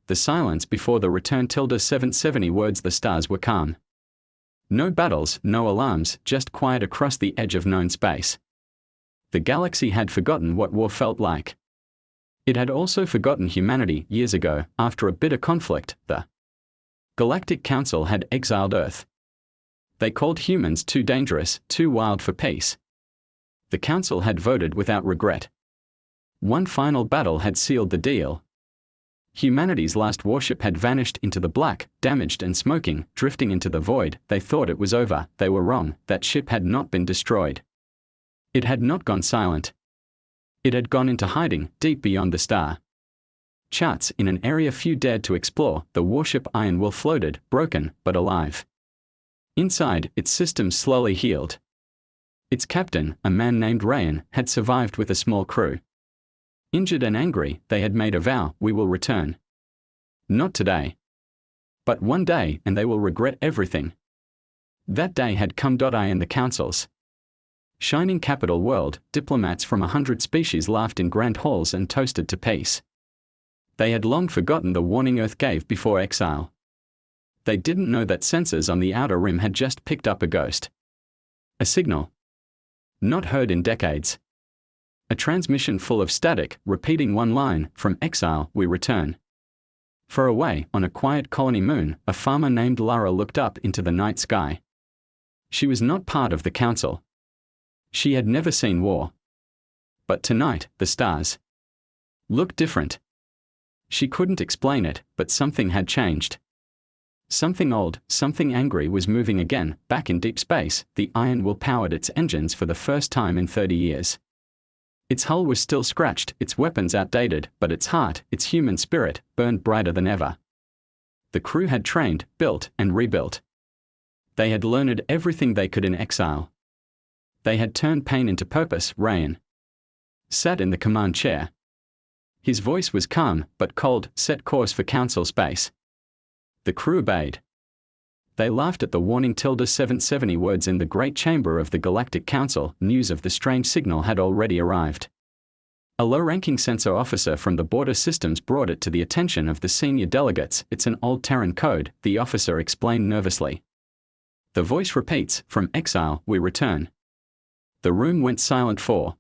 The silence before the return. 770 words. The stars were calm. No battles, no alarms, just quiet across the edge of known space. The galaxy had forgotten what war felt like. It had also forgotten humanity. Years ago, after a bitter conflict, the Galactic Council had exiled Earth. They called humans too dangerous, too wild for peace. The Council had voted without regret. One final battle had sealed the deal. Humanity's last warship had vanished into the black, damaged and smoking, drifting into the void. They thought it was over. They were wrong. That ship had not been destroyed. It had not gone silent. It had gone into hiding, deep beyond the star charts, in an area few dared to explore. The warship Iron Will floated, broken, but alive. Inside, its systems slowly healed. Its captain, a man named Ryan, had survived with a small crew. Injured and angry, they had made a vow: we will return. Not today. But one day, and they will regret everything. That day had come. In the Council's shining capital world, diplomats from 100 species laughed in grand halls and toasted to peace. They had long forgotten the warning Earth gave before exile. They didn't know that sensors on the outer rim had just picked up a ghost. A signal. Not heard in decades. A transmission full of static, repeating one line: from exile, we return. Far away, on a quiet colony moon, a farmer named Lara looked up into the night sky. She was not part of the Council. She had never seen war. But tonight, the stars looked different. She couldn't explain it, but something had changed. Something old, something angry was moving again. Back in deep space, the Iron Will powered its engines for the first time in 30 years. Its hull was still scratched, its weapons outdated, but its heart, its human spirit, burned brighter than ever. The crew had trained, built, and rebuilt. They had learned everything they could in exile. They had turned pain into purpose. Ryan sat in the command chair. His voice was calm, but cold. Set course for Council space. The crew obeyed. They laughed at the warning. 770 words. In the great chamber of the Galactic Council, news of the strange signal had already arrived. A low-ranking sensor officer from the border systems brought it to the attention of the senior delegates. It's an old Terran code, the officer explained nervously. The voice repeats: from exile, we return. The room went silent for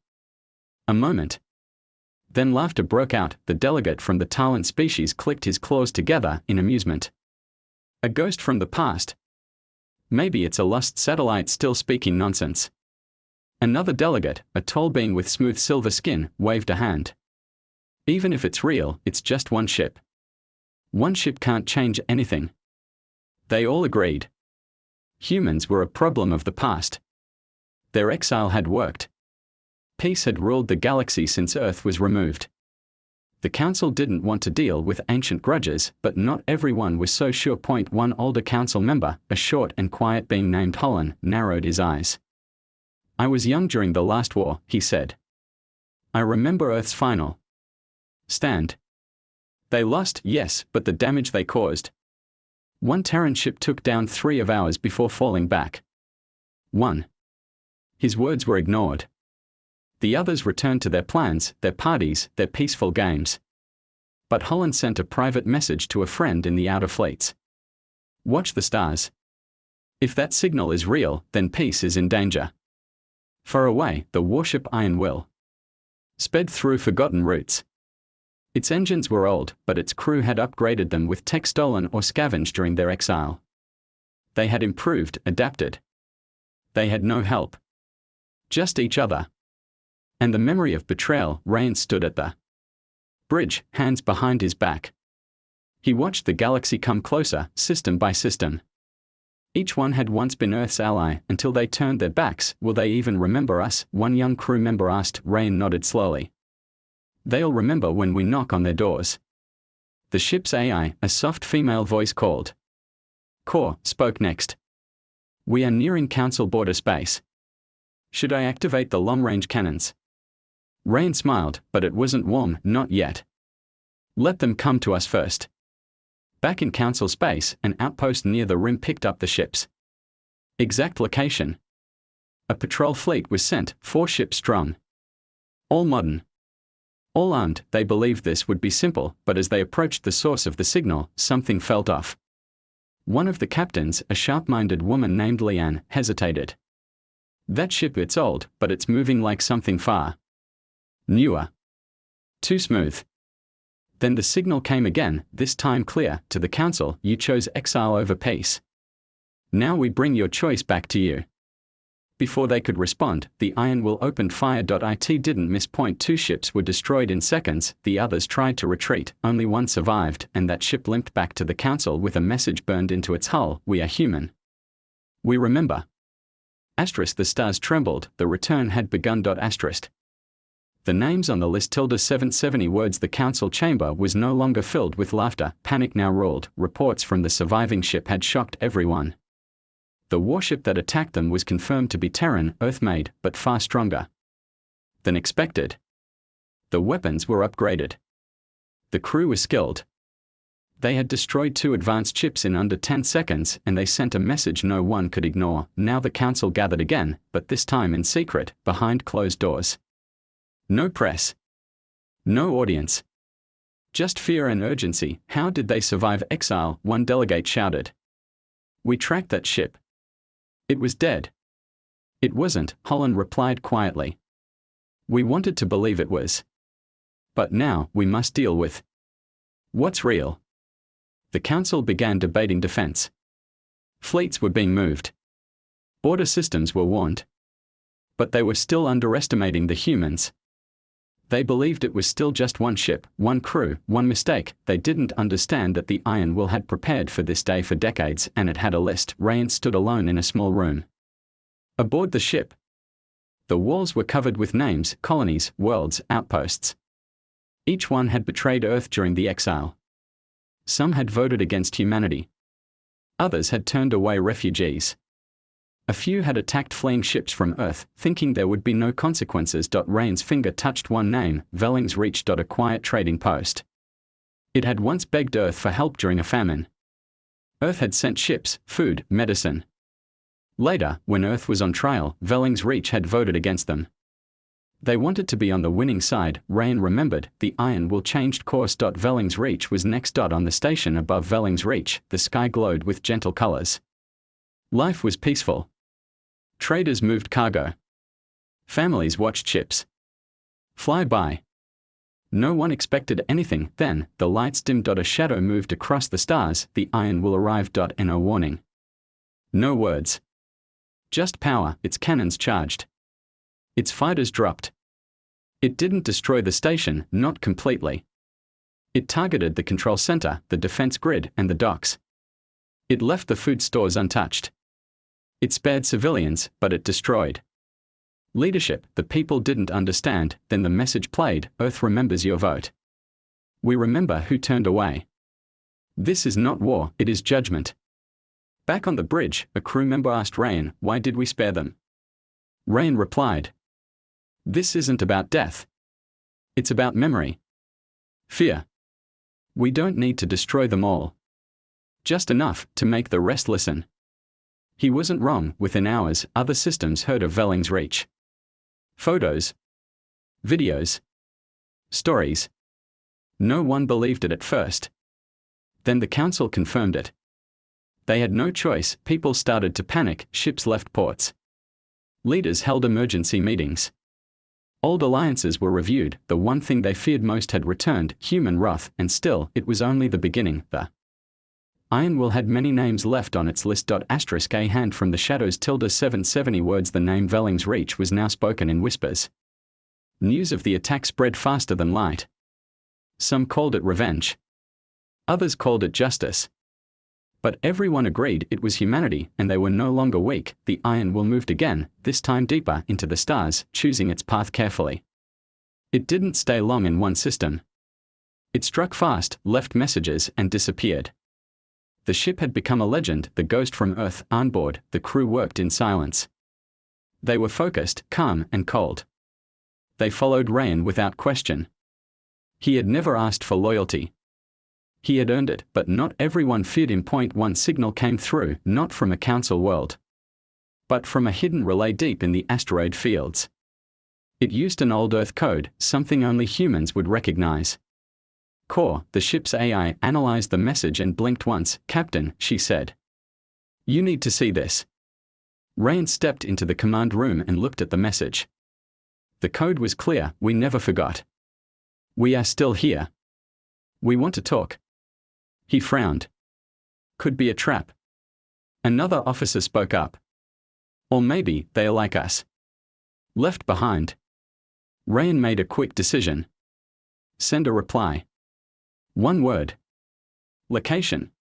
a moment. Then laughter broke out. The delegate from the Terran species clicked his claws together in amusement. A ghost from the past? Maybe it's a lost satellite still speaking nonsense. Another delegate, a tall being with smooth silver skin, waved a hand. Even if it's real, it's just one ship. One ship can't change anything. They all agreed. Humans were a problem of the past. Their exile had worked. Peace had ruled the galaxy since Earth was removed. The Council didn't want to deal with ancient grudges, but not everyone was so sure. One older Council member, a short and quiet being named Holland, narrowed his eyes. I was young during the last war, he said. I remember Earth's final stand. They lost, yes, but the damage they caused. One Terran ship took down 3 of ours before falling back. One. His words were ignored. The others returned to their plans, their parties, their peaceful games. But Holland sent a private message to a friend in the outer fleets. Watch the stars. If that signal is real, then peace is in danger. Far away, the warship Iron Will sped through forgotten routes. Its engines were old, but its crew had upgraded them with tech stolen or scavenged during their exile. They had improved, adapted. They had no help. Just each other. And the memory of betrayal. Ryan stood at the bridge, hands behind his back. He watched the galaxy come closer, system by system. Each one had once been Earth's ally, until they turned their backs. Will they even remember us? One young crew member asked. Ryan nodded slowly. They'll remember when we knock on their doors. The ship's AI, a soft female voice called. Core spoke next. We are nearing Council border space. Should I activate the long-range cannons? Ryan smiled, but it wasn't warm. Not yet. Let them come to us first. Back in Council space, an outpost near the rim picked up the ships. Exact location. A patrol fleet was sent, 4 ships strong. All modern. All armed, they believed this would be simple, but as they approached the source of the signal, something felt off. One of the captains, a sharp-minded woman named Leanne, hesitated. "That ship, it's old, but it's moving like something far newer. Too smooth." Then the signal came again, this time clear, to the council: "You chose exile over peace. Now we bring your choice back to you." Before they could respond, the Iron Will opened fire. It didn't miss point. 2 ships were destroyed in seconds, the others tried to retreat, only one survived, and that ship limped back to the council with a message burned into its hull: "We are human. We remember." The stars trembled, the return had begun. The names on the list 770 words. The council chamber was no longer filled with laughter, panic now ruled. Reports from the surviving ship had shocked everyone. The warship that attacked them was confirmed to be Terran, Earth-made, but far stronger than expected. The weapons were upgraded. The crew was skilled. They had destroyed 2 advanced ships in under 10 seconds, and they sent a message no one could ignore. Now the council gathered again, but this time in secret, behind closed doors. No press. No audience. Just fear and urgency. "How did they survive exile?" one delegate shouted. "We tracked that ship. It was dead." "It wasn't," Holland replied quietly. "We wanted to believe it was. But now, we must deal with what's real." The council began debating defense. Fleets were being moved. Border systems were warned. But they were still underestimating the humans. They believed it was still just one ship, one crew, one mistake. They didn't understand that the Iron Will had prepared for this day for decades, and it had a list. Ryan stood alone in a small room. Aboard the ship, the walls were covered with names, colonies, worlds, outposts. Each one had betrayed Earth during the exile. Some had voted against humanity. Others had turned away refugees. A few had attacked fleeing ships from Earth, thinking there would be no consequences. Rain's finger touched one name, Velling's Reach. A quiet trading post. It had once begged Earth for help during a famine. Earth had sent ships, food, medicine. Later, when Earth was on trial, Velling's Reach had voted against them. They wanted to be on the winning side. Rain remembered. The Iron Will changed course. Velling's Reach was next. On the station above Velling's Reach, the sky glowed with gentle colors. Life was peaceful. Traders moved cargo. Families watched ships fly by. No one expected anything. Then, the lights dimmed. A shadow moved across the stars. The Iron Will arrived. No warning. No words. Just power. Its cannons charged. Its fighters dropped. It didn't destroy the station, not completely. It targeted the control center, the defense grid, and the docks. It left the food stores untouched. It spared civilians, but it destroyed leadership. The people didn't understand. Then the message played: "Earth remembers your vote. We remember who turned away. This is not war, it is judgment." Back on the bridge, a crew member asked Rain, "Why did we spare them?" Rain replied, "This isn't about death. It's about memory. Fear. We don't need to destroy them all. Just enough to make the rest listen." He wasn't wrong. Within hours, other systems heard of Velling's Reach. Photos. Videos. Stories. No one believed it at first. Then the council confirmed it. They had no choice. People started to panic. Ships left ports. Leaders held emergency meetings. Old alliances were reviewed. The one thing they feared most had returned: human wrath, and still, it was only the beginning. The Iron Will had many names left on its list. A hand from the shadows 770 words. The name Velling's Reach was now spoken in whispers. News of the attack spread faster than light. Some called it revenge. Others called it justice. But everyone agreed it was humanity, and they were no longer weak. The Iron Will moved again, this time deeper into the stars, choosing its path carefully. It didn't stay long in one system. It struck fast, left messages, and disappeared. The ship had become a legend, the ghost from Earth. On board, the crew worked in silence. They were focused, calm, and cold. They followed Rain without question. He had never asked for loyalty. He had earned it, but not everyone feared him. One signal came through, not from a council world, but from a hidden relay deep in the asteroid fields. It used an old Earth code, something only humans would recognize. Core, the ship's AI, analyzed the message and blinked once. "Captain," she said. "You need to see this." Rayan stepped into the command room and looked at the message. The code was clear: "We never forgot. We are still here. We want to talk." He frowned. "Could be a trap." Another officer spoke up. "Or maybe they are like us. Left behind." Rayan made a quick decision. Send a reply. One word. Location.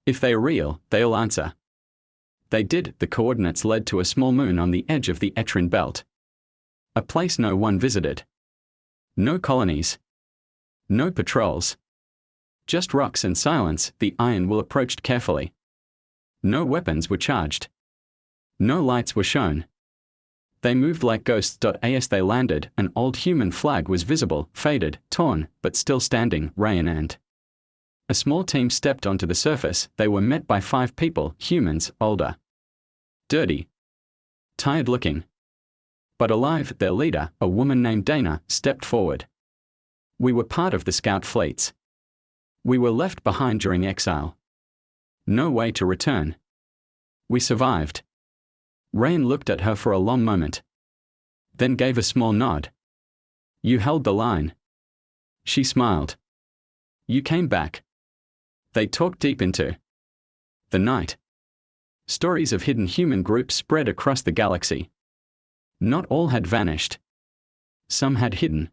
If they are real, they'll answer. They did. The coordinates led to a small moon on the edge of the Etrin belt. A place no one visited. No colonies. No patrols. Just rocks and silence. The Iron Will approached carefully. No weapons were charged. No lights were shown. They moved like ghosts. As they landed, an old human flag was visible, faded, torn, but still standing. Rayan and a small team stepped onto the surface. They were met by 5 people, humans, older, dirty, tired-looking, but alive. Their leader, a woman named Dana, stepped forward. "We were part of the scout fleets. We were left behind during exile. No way to return. We survived." Rayan looked at her for a long moment. Then gave a small nod. "You held the line." She smiled. "You came back." They talked deep into the night. Stories of hidden human groups spread across the galaxy. Not all had vanished. Some had hidden.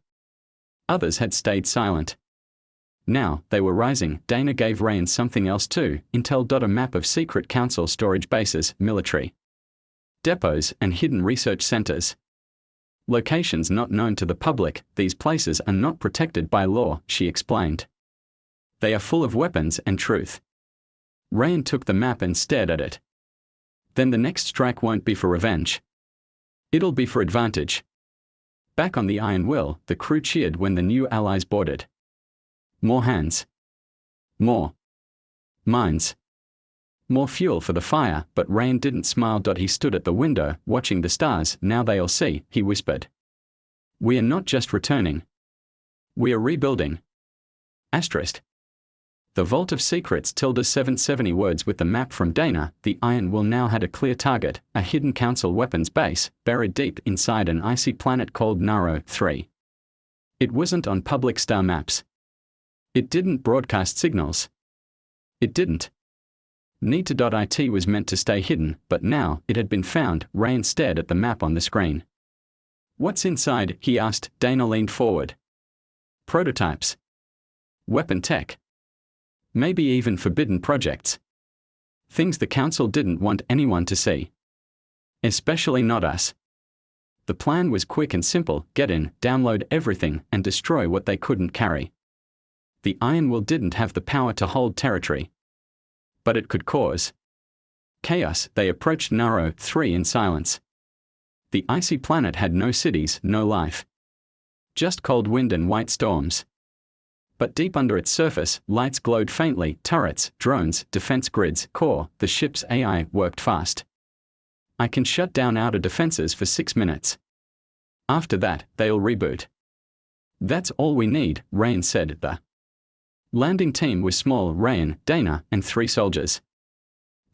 Others had stayed silent. Now, they were rising. Dana gave Rayan something else too: intel. A map of secret council storage bases, military depots, and hidden research centers. Locations not known to the public. These places are not protected by law, she explained. They are full of weapons and truth. Rayan took the map and stared at it. Then the next strike won't be for revenge. It'll be for advantage. Back on the Iron Will, the crew cheered when the new allies boarded. More hands. More mines. More fuel for the fire. But Rayan didn't smile. He stood at the window, watching the stars. "Now they'll see," he whispered. "We are not just returning. We are rebuilding." Asterisk. The Vault of Secrets 770 words. With the map from Dana, the Iron Will now had a clear target: a hidden council weapons base, buried deep inside an icy planet called Naro 3. It wasn't on public star maps. It didn't broadcast signals. It didn't need to. It was meant to stay hidden, but now it had been found. Rayan stared at the map on the screen. "What's inside?" he asked. Dana leaned forward. "Prototypes. Weapon tech. Maybe even forbidden projects. Things the council didn't want anyone to see. Especially not us." The plan was quick and simple: get in, download everything, and destroy what they couldn't carry. The Iron Will didn't have the power to hold territory. But it could cause chaos. They approached Naro 3 in silence. The icy planet had no cities, no life. Just cold wind and white storms. But deep under its surface, lights glowed faintly: turrets, drones, defense grids. Core, the ship's AI, worked fast. "I can shut down outer defenses for 6 minutes. After that, they'll reboot." "That's all we need," Rayan said. The landing team was small: Rayan, Dana, and 3 soldiers.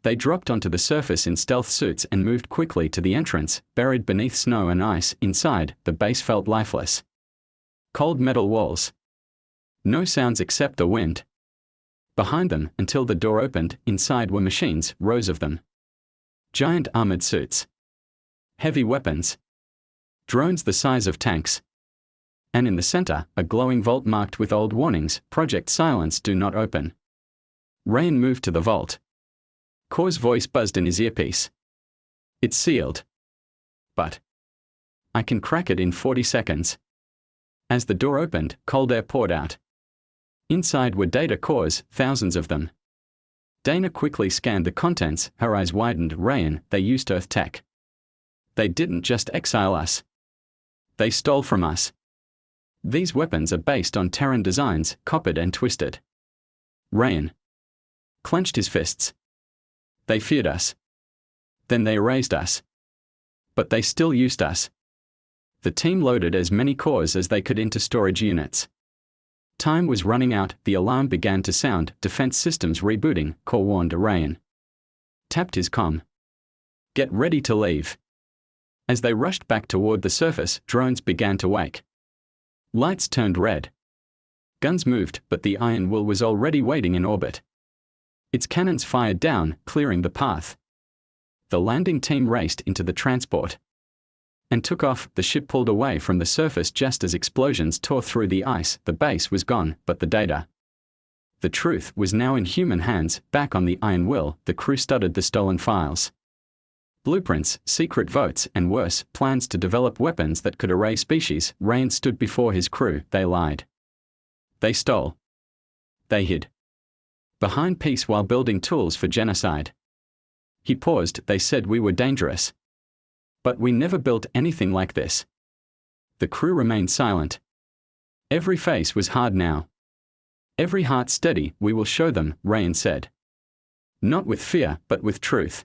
They dropped onto the surface in stealth suits and moved quickly to the entrance. Buried beneath snow and ice, inside, the base felt lifeless. Cold metal walls. No sounds except the wind behind them, until the door opened. Inside were machines, rows of them. Giant armored suits. Heavy weapons. Drones the size of tanks. And in the center, a glowing vault marked with old warnings: Project Silence, do not open. Rayan moved to the vault. Core's voice buzzed in his earpiece. "It's sealed. But I can crack it in 40 seconds. As the door opened, cold air poured out. Inside were data cores, thousands of them. Dana quickly scanned the contents, her eyes widened. "Rayan, they used Earth tech. They didn't just exile us. They stole from us. These weapons are based on Terran designs, copied and twisted." Rayan clenched his fists. "They feared us. Then they erased us. But they still used us. The team loaded as many cores as they could into storage units. Time was running out, the alarm began to sound, defense systems rebooting, Core warned Ryan. Tapped his comm. Get ready to leave. As they rushed back toward the surface, drones began to wake. Lights turned red. Guns moved, but the Iron Will was already waiting in orbit. Its cannons fired down, clearing the path. The landing team raced into the transport and took off. The ship pulled away from the surface just as explosions tore through the ice. The base was gone, but the data. The truth was now in human hands. Back on the Iron Will, the crew studied the stolen files. Blueprints, secret votes, and worse, plans to develop weapons that could erase species. Ryan stood before his crew. They lied. They stole. They hid behind peace while building tools for genocide. He paused. They said we were dangerous. But we never built anything like this. The crew remained silent. Every face was hard now. Every heart steady. We will show them, Ryan said. Not with fear, but with truth.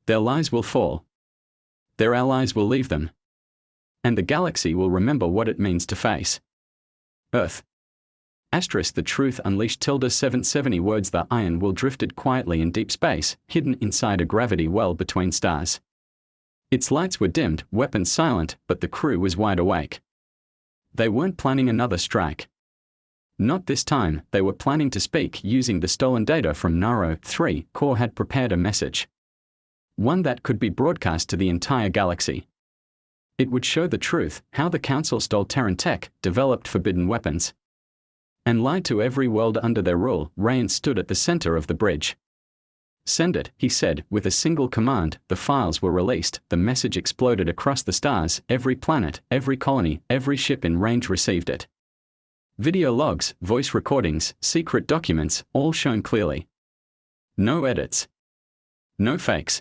Their lies will fall. Their allies will leave them. And the galaxy will remember what it means to face Earth. Asterisk the truth unleashed 770 words. The Iron Will drifted quietly in deep space, hidden inside a gravity well between stars. Its lights were dimmed, weapons silent, but the crew was wide awake. They weren't planning another strike. Not this time. They were planning to speak using the stolen data from Naro 3. Core had prepared a message. One that could be broadcast to the entire galaxy. It would show the truth, how the Council stole Terran tech, developed forbidden weapons, and lied to every world under their rule. Ryan stood at the center of the bridge. Send it, he said. With a single command, the files were released. The message exploded across the stars. Every planet, every colony, every ship in range received it. Video logs, voice recordings, secret documents, all shown clearly. No edits. No fakes.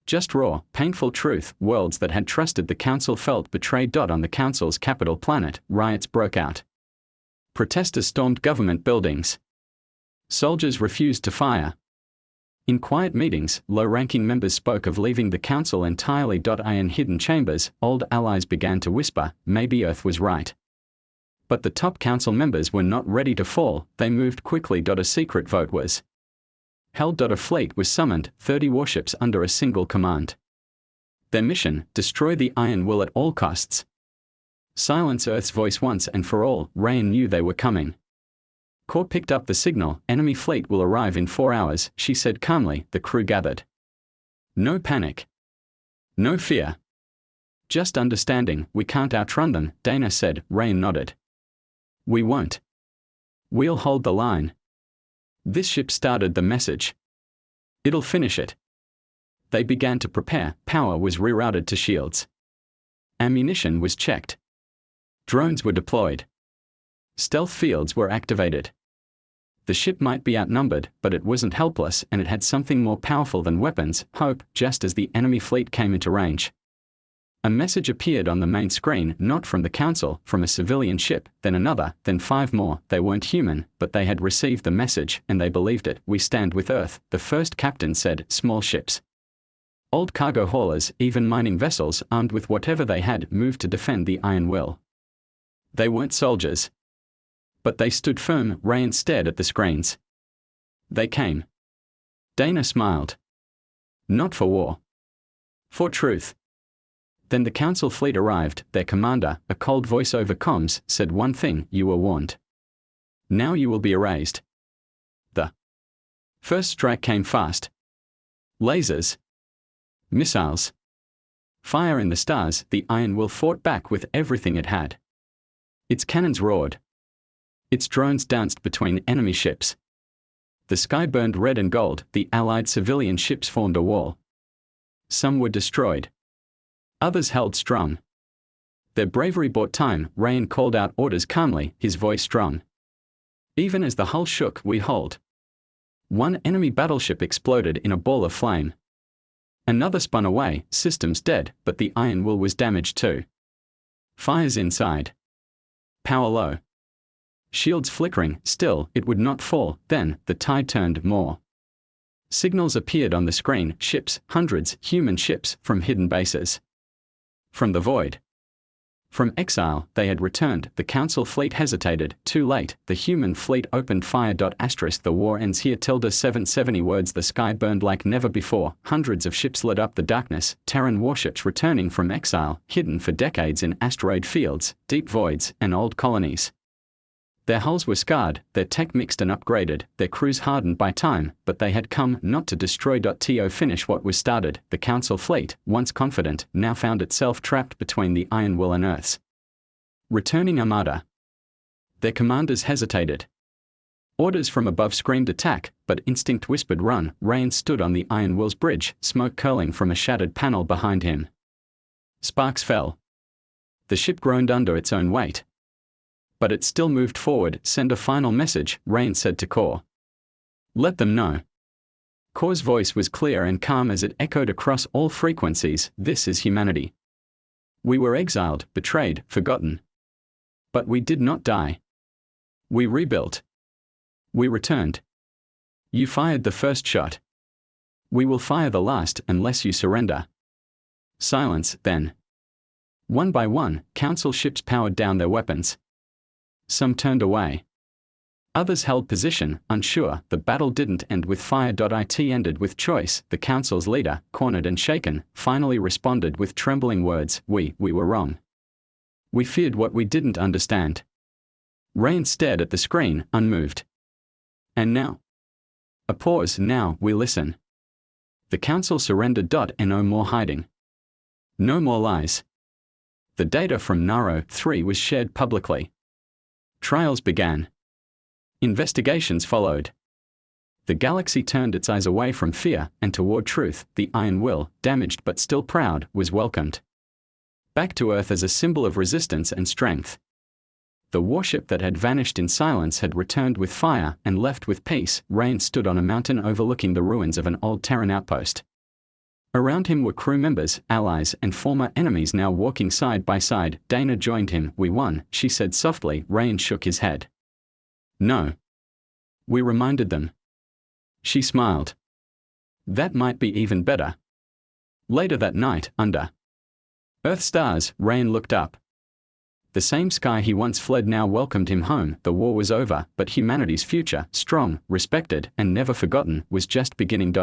Just raw, painful truth. Worlds that had trusted the Council felt betrayed. On the Council's capital planet, riots broke out. Protesters stormed government buildings. Soldiers refused to fire. In quiet meetings, low-ranking members spoke of leaving the Council entirely. In hidden chambers, old allies began to whisper, maybe Earth was right. But the top Council members were not ready to fall. They moved quickly. A secret vote was held. A fleet was summoned, 30 warships under a single command. Their mission, destroy the Iron Will at all costs. Silence Earth's voice once and for all. Ryan knew they were coming. Core picked up the signal. Enemy fleet will arrive in 4 hours, she said calmly. The crew gathered. No panic. No fear. Just understanding. We can't outrun them, Dana said. Ryan nodded. We won't. We'll hold the line. This ship started the message. It'll finish it. They began to prepare. Power was rerouted to shields. Ammunition was checked. Drones were deployed. Stealth fields were activated. The ship might be outnumbered, but it wasn't helpless, and it had something more powerful than weapons, hope. Just as the enemy fleet came into range, a message appeared on the main screen, not from the Council, from a civilian ship, then another, then 5 more. They weren't human, but they had received the message, and they believed it. We stand with Earth, the first captain said. Small ships, old cargo haulers, even mining vessels armed with whatever they had, moved to defend the Iron Will. They weren't soldiers, but they stood firm. Ryan stared at the screens. They came. Dana smiled. Not for war. For truth. Then the Council fleet arrived. Their commander, a cold voice over comms, said one thing: you were warned. Now you will be erased. The first strike came fast. Lasers. Missiles. Fire in the stars. The Iron Will fought back with everything it had. Its cannons roared. Its drones danced between enemy ships. The sky burned red and gold. The Allied civilian ships formed a wall. Some were destroyed. Others held strong. Their bravery bought time. Ryan called out orders calmly, his voice strong. Even as the hull shook, we hold. One enemy battleship exploded in a ball of flame. Another spun away, systems dead, but the Iron Will was damaged too. Fires inside. Power low. Shields flickering. Still, it would not fall. Then, the tide turned. More signals appeared on the screen. Ships, hundreds, human ships, from hidden bases. From the void. From exile, they had returned. The Council fleet hesitated. Too late. The human fleet opened fire. The war ends here. 770 words. The sky burned like never before. Hundreds of ships lit up the darkness. Terran warships returning from exile, hidden for decades in asteroid fields, deep voids, and old colonies. Their hulls were scarred, their tech mixed and upgraded, their crews hardened by time, but they had come not to destroy. To finish what was started. The Council fleet, once confident, now found itself trapped between the Iron Will and Earth's returning armada. Their commanders hesitated. Orders from above screamed attack, but instinct whispered run. Rain stood on the Iron Will's bridge, smoke curling from a shattered panel behind him. Sparks fell. The ship groaned under its own weight. But it still moved forward. Send a final message, Rain said to Core. Let them know. Core's voice was clear and calm as it echoed across all frequencies. This is humanity. We were exiled, betrayed, forgotten. But we did not die. We rebuilt. We returned. You fired the first shot. We will fire the last unless you surrender. Silence, then. One by one, Council ships powered down their weapons. Some turned away. Others held position, unsure. The battle didn't end with fire. It ended with choice. The Council's leader, cornered and shaken, finally responded with trembling words. We were wrong. We feared what we didn't understand. Rain stared at the screen, unmoved. And now? A pause. Now we listen. The Council surrendered. And no more hiding. No more lies. The data from Naro 3 was shared publicly. Trials began. Investigations followed. The galaxy turned its eyes away from fear and toward truth. The Iron Will, damaged but still proud, was welcomed back to Earth as a symbol of resistance and strength. The warship that had vanished in silence had returned with fire and left with peace. Rain stood on a mountain overlooking the ruins of an old Terran outpost. Around him were crew members, allies, and former enemies now walking side by side. Dana joined him. We won, she said softly. Rain shook his head. No. We reminded them. She smiled. That might be even better. Later that night, under Earth stars, Rain looked up. The same sky he once fled now welcomed him home. The war was over, but humanity's future, strong, respected, and never forgotten, was just beginning.